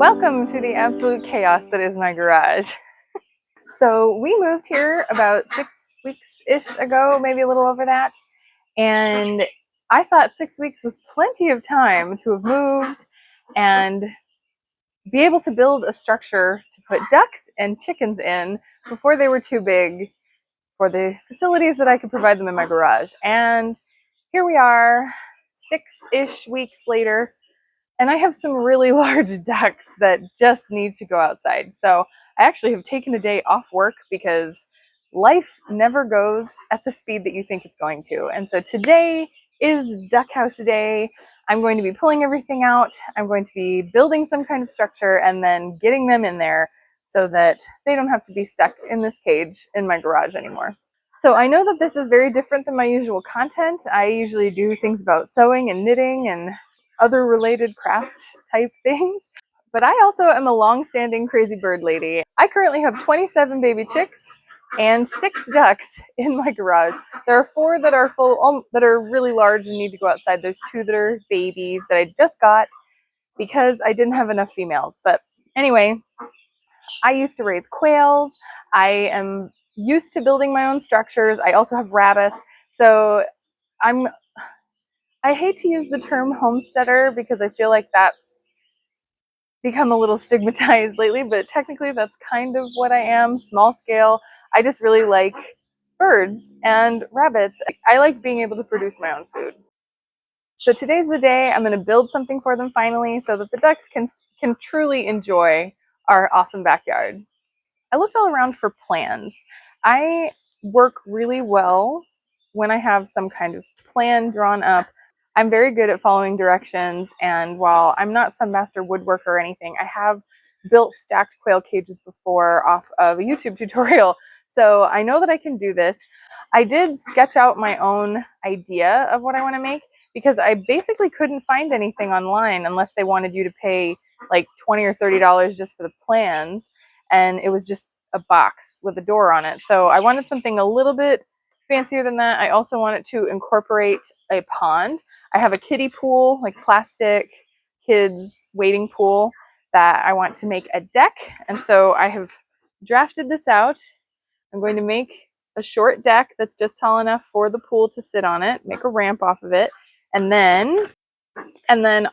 Welcome to the absolute chaos that is my garage. So we moved here about 6 weeks-ish ago, maybe a little over that. And I thought 6 weeks was plenty of time to have moved and be able to build a structure to put ducks and chickens in before they were too big for the facilities that I could provide them in my garage. And here we are, 6-ish weeks later. And I have some really large ducks that just need to go outside. So I actually have taken a day off work because life never goes at the speed that you think it's going to. And so today is duck house day. I'm going to be pulling everything out. I'm going to be building some kind of structure and then getting them in there so that they don't have to be stuck in this cage in my garage anymore. So I know that this is very different than my usual content. I usually do things about sewing and knitting and other related craft type things. But I also am a long-standing crazy bird lady. I currently have 27 baby chicks and 6 ducks in my garage. There are 4 that are that are really large and need to go outside. There's 2 that are babies that I just got because I didn't have enough females. But anyway, I used to raise quails. I am used to building my own structures. I also have rabbits. So I hate to use the term homesteader because I feel like that's become a little stigmatized lately, but technically that's kind of what I am, small scale. I just really like birds and rabbits. I like being able to produce my own food. So today's the day I'm going to build something for them finally so that the ducks can truly enjoy our awesome backyard. I looked all around for plans. I work really well when I have some kind of plan drawn up. I'm very good at following directions, and while I'm not some master woodworker or anything, I have built stacked quail cages before off of a YouTube tutorial, so I know that I can do this. I did sketch out my own idea of what I want to make because I basically couldn't find anything online unless they wanted you to pay like $20 or $30 just for the plans, and it was just a box with a door on it. So I wanted something a little bit fancier than that. I also wanted to incorporate a pond. I have a kiddie pool, like plastic kids wading pool, that I want to make a deck. And so I have drafted this out. I'm going to make a short deck that's just tall enough for the pool to sit on it, make a ramp off of it. And then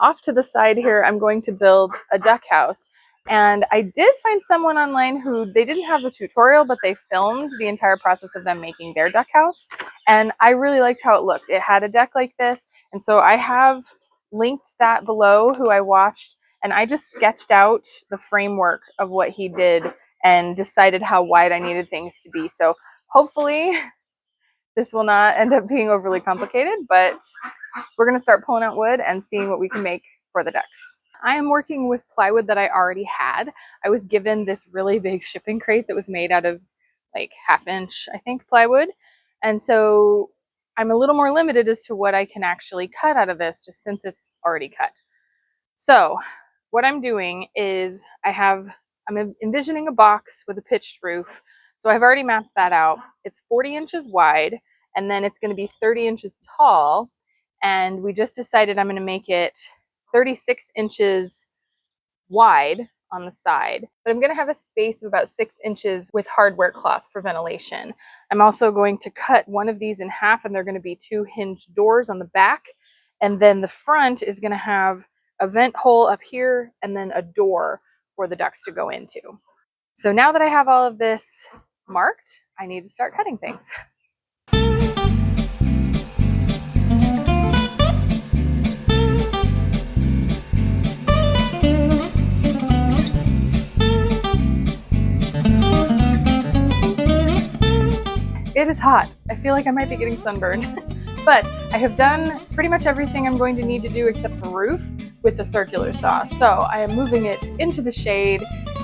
off to the side here, I'm going to build a duck house. And I did find someone online who, they didn't have a tutorial, but they filmed the entire process of them making their duck house. And I really liked how it looked. It had a deck like this. And so I have linked that below, who I watched. And I just sketched out the framework of what he did and decided how wide I needed things to be. So hopefully this will not end up being overly complicated, but we're going to start pulling out wood and seeing what we can make for the ducks. I am working with plywood that I already had. I was given this really big shipping crate that was made out of like 1/2 inch, I think, plywood. And so I'm a little more limited as to what I can actually cut out of this, just since it's already cut. So what I'm doing is I'm envisioning a box with a pitched roof. So I've already mapped that out. It's 40 inches wide, and then it's going to be 30 inches tall. And we just decided I'm going to make it 36 inches wide on the side, but I'm going to have a space of about 6 inches with hardware cloth for ventilation. I'm also going to cut one of these in half, and they're going to be 2 hinged doors on the back. And then the front is going to have a vent hole up here and then a door for the ducks to go into. So now that I have all of this marked, I need to start cutting things. It is hot. I feel like I might be getting sunburned. But I have done pretty much everything I'm going to need to do except the roof with the circular saw. So I am moving it into the shade,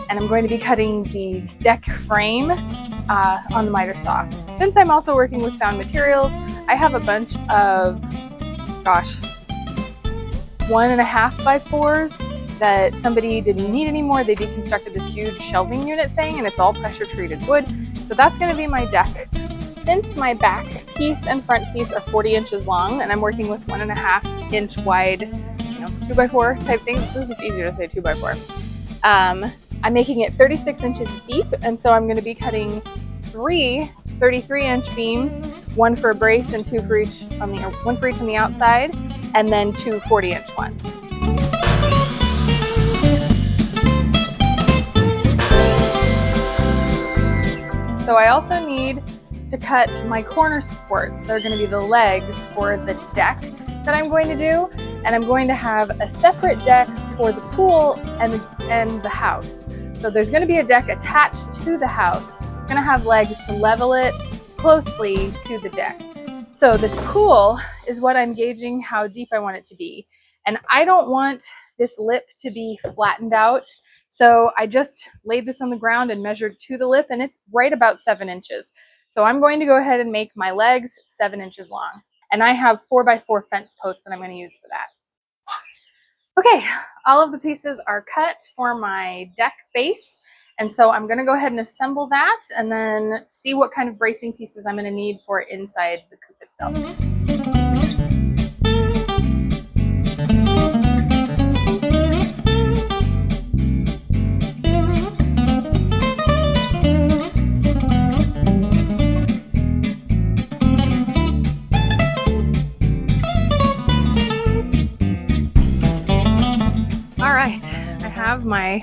and I'm going to be cutting the deck frame on the miter saw. Since I'm also working with found materials, I have a bunch of, 1.5 by 4s that somebody didn't need anymore. They deconstructed this huge shelving unit thing, and it's all pressure treated wood. So that's going to be my deck. Since my back piece and front piece are 40 inches long, and I'm working with 1.5 inch wide, 2x4 type things, so it's easier to say 2x4. I'm making it 36 inches deep, and so I'm going to be cutting 3 33-inch beams, one for a brace and one for each on the outside, and then 2 40-inch ones. So I also need to cut my corner supports. They're going to be the legs for the deck that I'm going to do, and I'm going to have a separate deck for the pool and the house. So there's going to be a deck attached to the house. It's going to have legs to level it closely to the deck. So this pool is what I'm gauging how deep I want it to be. And I don't want this lip to be flattened out. So I just laid this on the ground and measured to the lip, and it's right about 7 inches. So I'm going to go ahead and make my legs 7 inches long. And I have 4x4 fence posts that I'm going to use for that. Okay, all of the pieces are cut for my deck base. And so I'm going to go ahead and assemble that and then see what kind of bracing pieces I'm going to need for inside the coop itself. I have my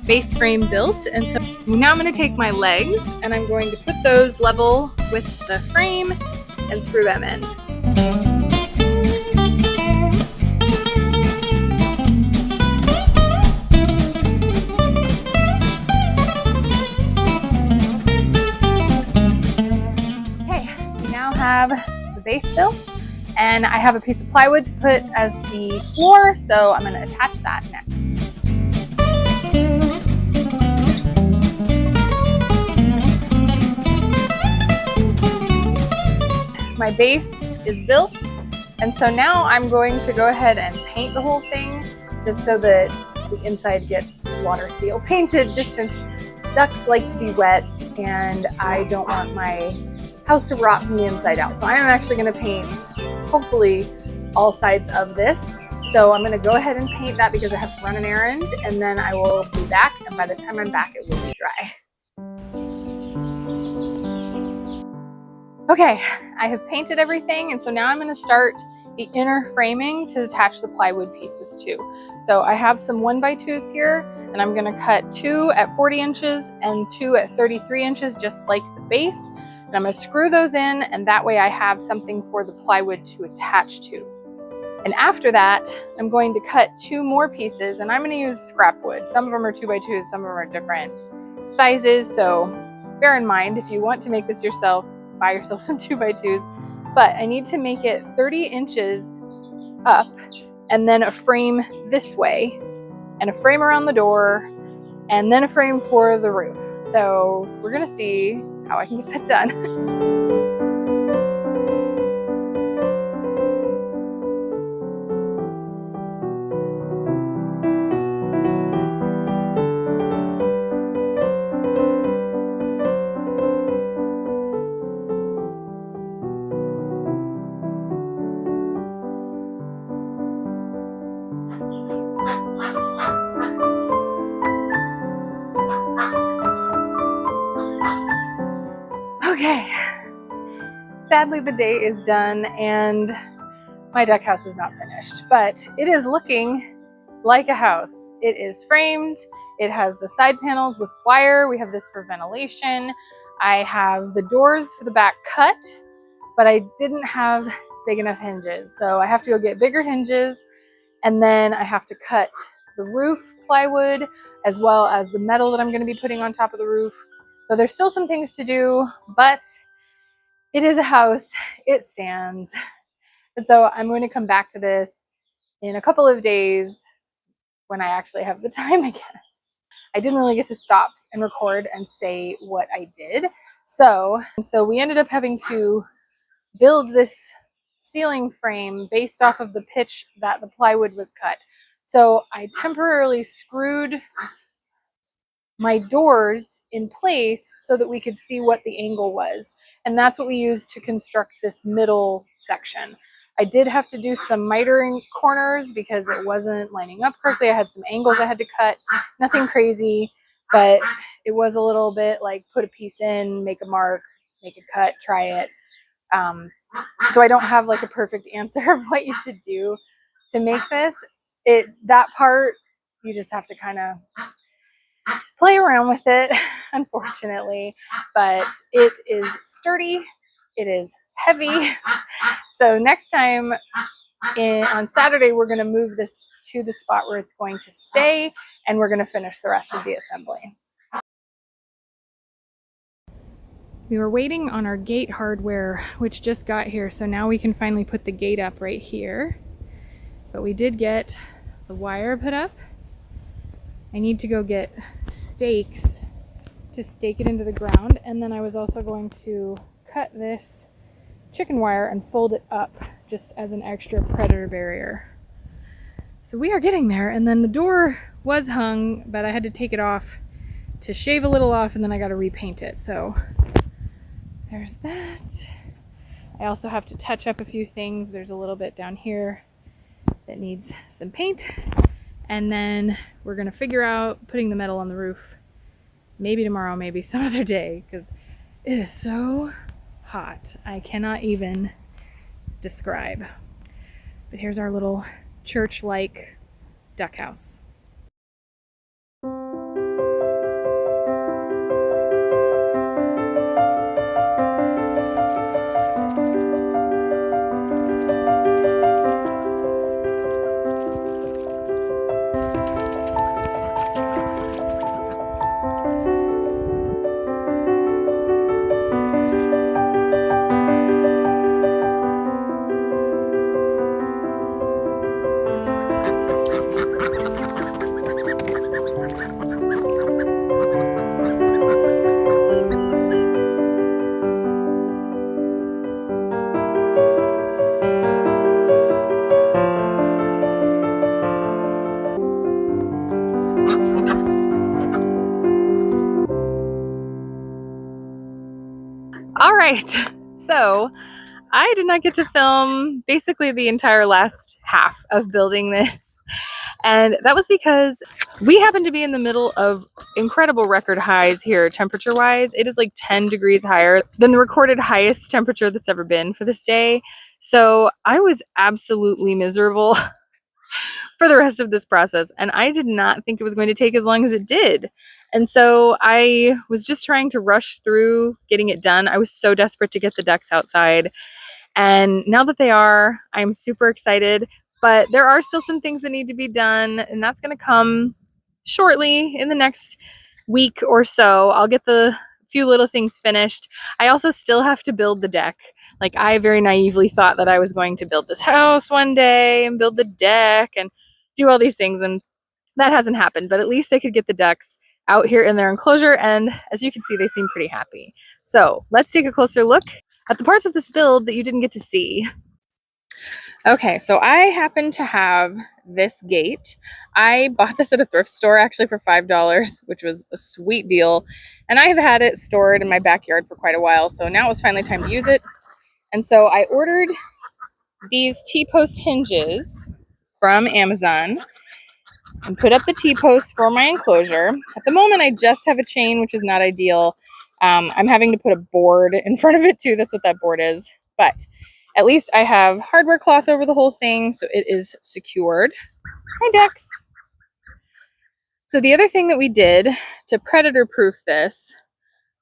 base frame built, and so now I'm going to take my legs and I'm going to put those level with the frame and screw them in. Okay, we now have the base built, and I have a piece of plywood to put as the floor, so I'm going to attach that next. My base is built, and so now I'm going to go ahead and paint the whole thing just so that the inside gets water seal painted, just since ducks like to be wet and I don't want my house to rot from the inside out. So I'm actually going to paint, hopefully, all sides of this. So I'm going to go ahead and paint that because I have to run an errand, and then I will be back, and by the time I'm back it will be dry. Okay, I have painted everything, and so now I'm going to start the inner framing to attach the plywood pieces to. So I have some 1x2s here, and I'm going to cut 2 at 40 inches and 2 at 33 inches, just like the base. And I'm going to screw those in, and that way I have something for the plywood to attach to. And after that, I'm going to cut 2 more pieces, and I'm going to use scrap wood. Some of them are 2x2s, some of them are different sizes, so bear in mind, if you want to make this yourself, buy yourself some 2x2s, but I need to make it 30 inches up, and then a frame this way, and a frame around the door, and then a frame for the roof. So we're gonna see how I can get that done. Okay, sadly the day is done and my duck house is not finished, but it is looking like a house. It is framed, it has the side panels with wire, we have this for ventilation, I have the doors for the back cut, but I didn't have big enough hinges, so I have to go get bigger hinges, and then I have to cut the roof plywood as well as the metal that I'm going to be putting on top of the roof. So there's still some things to do, but it is a house, it stands. And so I'm going to come back to this in a couple of days when I actually have the time again. I didn't really get to stop and record and say what I did. So we ended up having to build this ceiling frame based off of the pitch that the plywood was cut. So I temporarily screwed my doors in place so that we could see what the angle was. And that's what we used to construct this middle section. I did have to do some mitering corners because it wasn't lining up correctly. I had some angles I had to cut. Nothing crazy, but it was a little bit like put a piece in, make a mark, make a cut, try it. So I don't have like a perfect answer of what you should do to make this. That part, you just have to kind of play around with it, unfortunately. But it is sturdy. It is heavy. So next time on Saturday, we're going to move this to the spot where it's going to stay, and we're going to finish the rest of the assembly. We were waiting on our gate hardware, which just got here, so now we can finally put the gate up right here. But we did get the wire put up. I need to go get stakes to stake it into the ground, and then I was also going to cut this chicken wire and fold it up just as an extra predator barrier. So we are getting there, and then the door was hung, but I had to take it off to shave a little off, and then I got to repaint it. So there's that. I also have to touch up a few things. There's a little bit down here that needs some paint, and then we're gonna figure out putting the metal on the roof maybe tomorrow, maybe some other day, because it is so hot. I cannot even describe. But here's our little church-like duck house. All right, so I did not get to film basically the entire last half of building this, and that was because we happen to be in the middle of incredible record highs here temperature wise. It is like 10 degrees higher than the recorded highest temperature that's ever been for this day. So I was absolutely miserable for the rest of this process, and I did not think it was going to take as long as it did. And so I was just trying to rush through getting it done. I was so desperate to get the ducks outside, and now that they are, I'm super excited. But there are still some things that need to be done, and that's going to come shortly in the next week or so. I'll get the few little things finished. I also still have to build the deck. Like, I very naively thought that I was going to build this house one day and build the deck and do all these things, and that hasn't happened. But at least I could get the ducks out here in their enclosure, and as you can see, they seem pretty happy. So let's take a closer look at the parts of this build that you didn't get to see. Okay, so I happen to have this gate. I bought this at a thrift store actually for $5, which was a sweet deal. And I have had it stored in my backyard for quite a while, so now it was finally time to use it. And so I ordered these T-post hinges from Amazon and put up the T-posts for my enclosure. At the moment, I just have a chain, which is not ideal. I'm having to put a board in front of it too. That's what that board is. But at least I have hardware cloth over the whole thing, so it is secured. Hi, ducks. So the other thing that we did to predator-proof this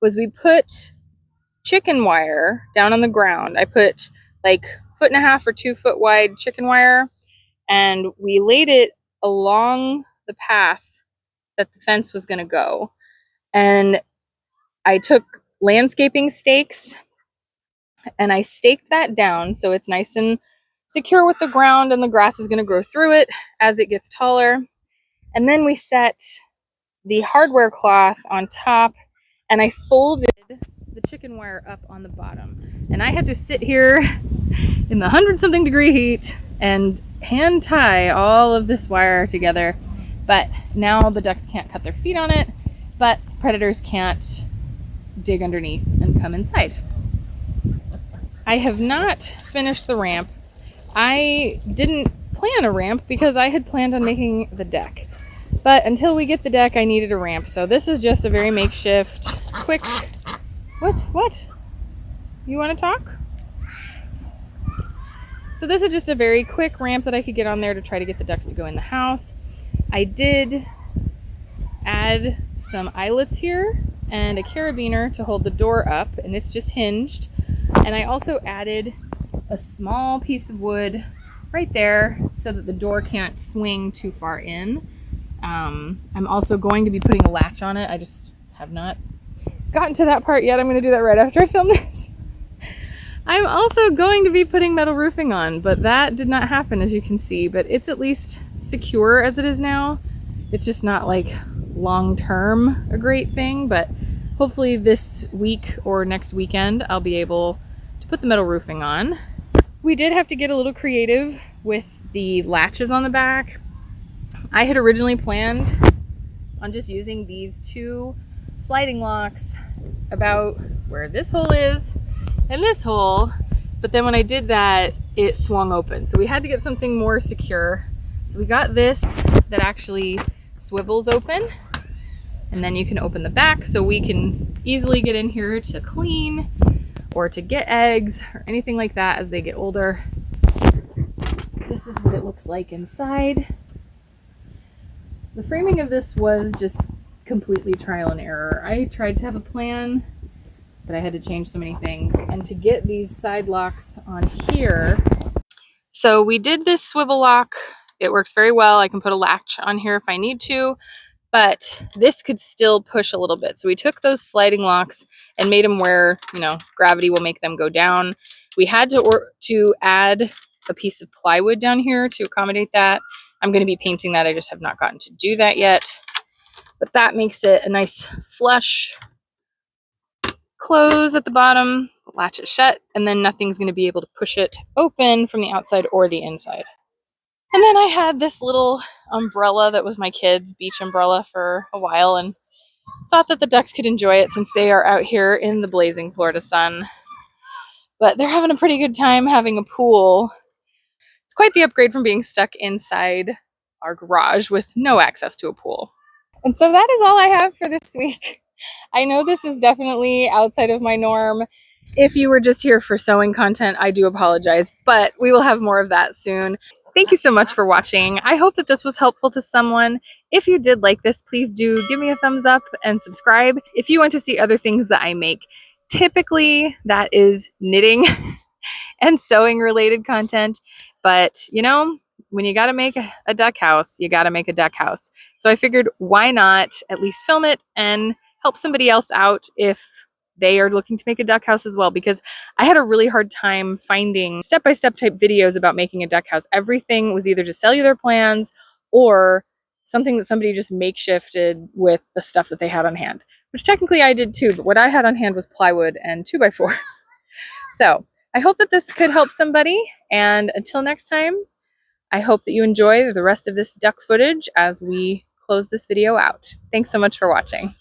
was we put chicken wire down on the ground. I put like 1.5 or 2 foot wide chicken wire, and we laid it along the path that the fence was going to go. And I took landscaping stakes and I staked that down so it's nice and secure with the ground, and the grass is going to grow through it as it gets taller. And then we set the hardware cloth on top, and I folded the chicken wire up on the bottom. And I had to sit here in the 100-something degree heat and hand tie all of this wire together. But now the ducks can't cut their feet on it, but predators can't dig underneath and come inside. I have not finished the ramp. I didn't plan a ramp because I had planned on making the deck. But until we get the deck, I needed a ramp. So this is just a very makeshift, quick... What? You want to talk? So this is just a very quick ramp that I could get on there to try to get the ducks to go in the house. I did add some eyelets here and a carabiner to hold the door up, and it's just hinged. And I also added a small piece of wood right there so that the door can't swing too far in. I'm also going to be putting a latch on it. I just have not gotten to that part yet. I'm going to do that right after I film this. I'm also going to be putting metal roofing on, but that did not happen, as you can see, but it's at least secure as it is now. It's just not like long-term a great thing, but hopefully this week or next weekend I'll be able to put the metal roofing on. We did have to get a little creative with the latches on the back. I had originally planned on just using these two sliding locks about where this hole is and this hole, but then when I did that, it swung open. So we had to get something more secure. So we got this that actually swivels open, and then you can open the back so we can easily get in here to clean or to get eggs or anything like that as they get older. This is what it looks like inside. The framing of this was just completely trial and error. I tried to have a plan, but I had to change so many things. And to get these side locks on here, so we did this swivel lock. It works very well. I can put a latch on here if I need to, but this could still push a little bit. So we took those sliding locks and made them where, you know, gravity will make them go down. We had to add a piece of plywood down here to accommodate that. I'm going to be painting that. I just have not gotten to do that yet. But that makes it a nice flush close at the bottom, latch it shut, and then nothing's going to be able to push it open from the outside or the inside. And then I had this little umbrella that was my kids' beach umbrella for a while, and thought that the ducks could enjoy it since they are out here in the blazing Florida sun. But they're having a pretty good time having a pool. It's quite the upgrade from being stuck inside our garage with no access to a pool. And so that is all I have for this week. I know this is definitely outside of my norm. If you were just here for sewing content, I do apologize, but we will have more of that soon. Thank you so much for watching. I hope that this was helpful to someone. If you did like this, please do give me a thumbs up and subscribe. If you want to see other things that I make, typically that is knitting and sewing related content. But you know, when you got to make a duck house, you got to make a duck house. So I figured, why not at least film it and help somebody else out if they are looking to make a duck house as well, because I had a really hard time finding step-by-step type videos about making a duck house. Everything was either just cellular plans or something that somebody just makeshifted with the stuff that they had on hand, which technically I did too, but what I had on hand was plywood and 2x4s. So I hope that this could help somebody, and until next time, I hope that you enjoy the rest of this duck footage as we close this video out. Thanks so much for watching.